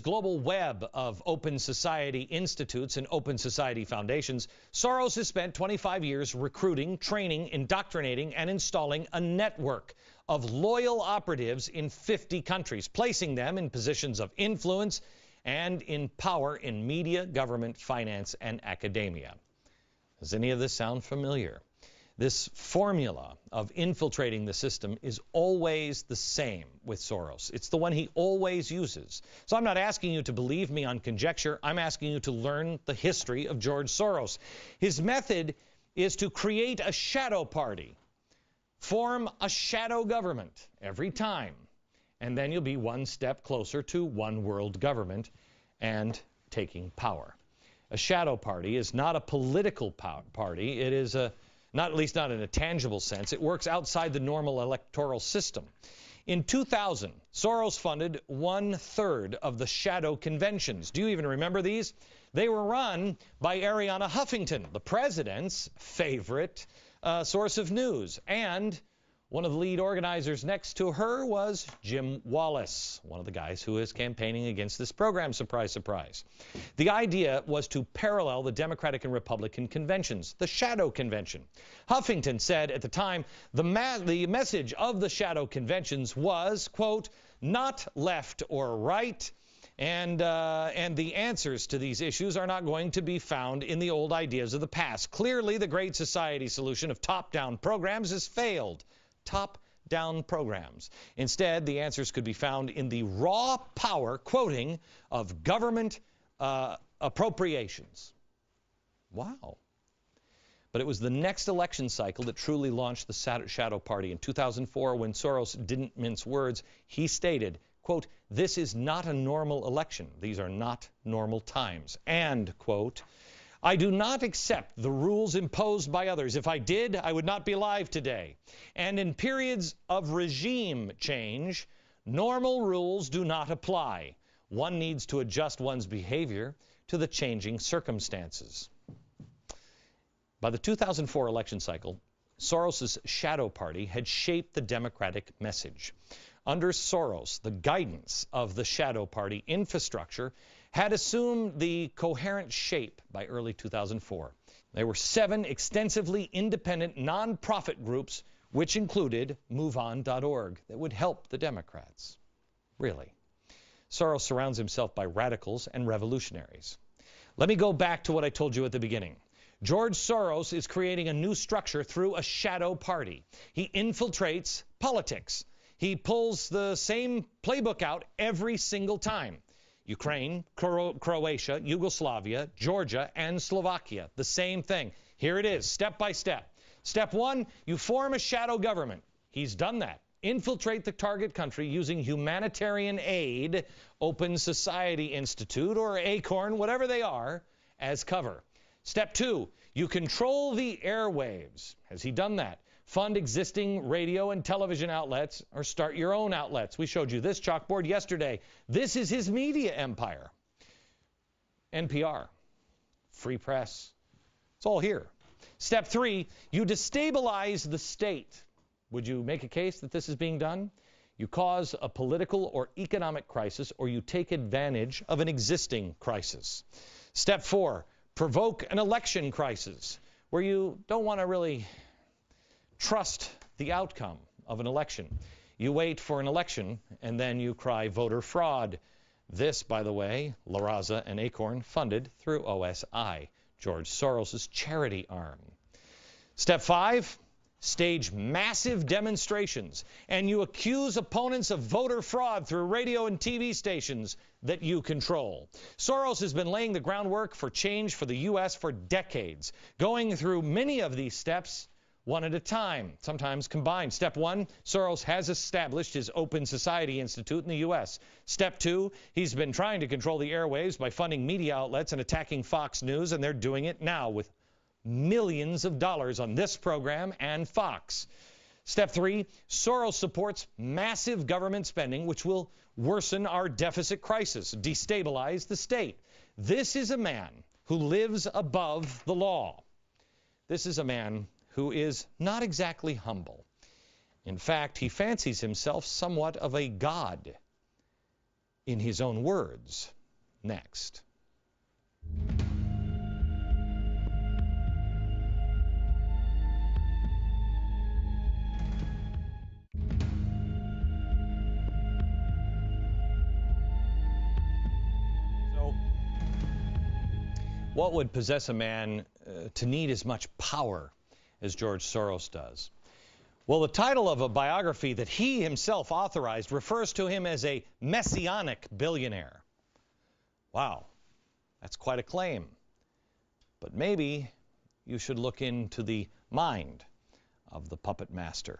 global web of open society institutes and open society foundations, Soros has spent 25 years recruiting, training, indoctrinating, and installing a network of loyal operatives in 50 countries, placing them in positions of influence and in power in media, government, finance, and academia. Does any of this sound familiar? This formula of infiltrating the system is always the same with Soros. It's the one he always uses. So I'm not asking you to believe me on conjecture. I'm asking you to learn the history of George Soros. His method is to create a shadow party, form a shadow government every time, and then you'll be one step closer to one world government and taking power. A shadow party is not a political party. It is not, at least not in a tangible sense. It works outside the normal electoral system. In 2000, Soros funded 1/3 of the shadow conventions. Do you even remember these? They were run by Arianna Huffington, the president's favorite source of news. And one of the lead organizers next to her was Jim Wallace, one of the guys who is campaigning against this program, surprise, surprise. The idea was to parallel the Democratic and Republican conventions, the shadow convention. Huffington said at the time, the message of the shadow conventions was, quote, not left or right, and the answers to these issues are not going to be found in the old ideas of the past. Clearly, the Great Society solution of top-down programs has failed. Top-down programs. Instead, the answers could be found in the raw power, quoting, of government appropriations. Wow. But it was the next election cycle that truly launched the shadow party. In 2004, when Soros didn't mince words, he stated, quote, this is not a normal election. These are not normal times. And, quote, I do not accept the rules imposed by others. If I did, I would not be alive today. And in periods of regime change, normal rules do not apply. One needs to adjust one's behavior to the changing circumstances. By the 2004 election cycle, Soros's shadow party had shaped the Democratic message. Under Soros, the guidance of the shadow party infrastructure had assumed the coherent shape by early 2004. There were 7 extensively independent nonprofit groups, which included MoveOn.org, that would help the Democrats. Really. Soros surrounds himself by radicals and revolutionaries. Let me go back to what I told you at the beginning. George Soros is creating a new structure through a shadow party. He infiltrates politics. He pulls the same playbook out every single time. Ukraine, Croatia, Yugoslavia, Georgia, and Slovakia. The same thing. Here it is, step by step. Step 1, you form a shadow government. He's done that. Infiltrate the target country using humanitarian aid, Open Society Institute, or ACORN, whatever they are, as cover. Step 2, you control the airwaves. Has he done that? Fund existing radio and television outlets, or start your own outlets. We showed you this chalkboard yesterday. This is his media empire. NPR, free press. It's all here. Step 3, you destabilize the state. Would you make a case that this is being done? You cause a political or economic crisis, or you take advantage of an existing crisis. Step 4, provoke an election crisis, where you don't want to really trust the outcome of an election. You wait for an election, and then you cry voter fraud. This, by the way, La Raza and Acorn funded through OSI, George Soros' charity arm. Step 5, stage massive demonstrations, and you accuse opponents of voter fraud through radio and TV stations that you control. Soros has been laying the groundwork for change for the U.S. for decades, going through many of these steps one at a time, sometimes combined. Step 1, Soros has established his Open Society Institute in the U.S. Step 2, he's been trying to control the airwaves by funding media outlets and attacking Fox News, and they're doing it now with millions of dollars on this program and Fox. Step 3, Soros supports massive government spending, which will worsen our deficit crisis, destabilize the state. This is a man who lives above the law. This is a man who is not exactly humble. In fact, he fancies himself somewhat of a god. In his own words, next. So, what would possess a man to need as much power as George Soros does? Well, the title of a biography that he himself authorized refers to him as a messianic billionaire. Wow, that's quite a claim. But maybe you should look into the mind of the puppet master.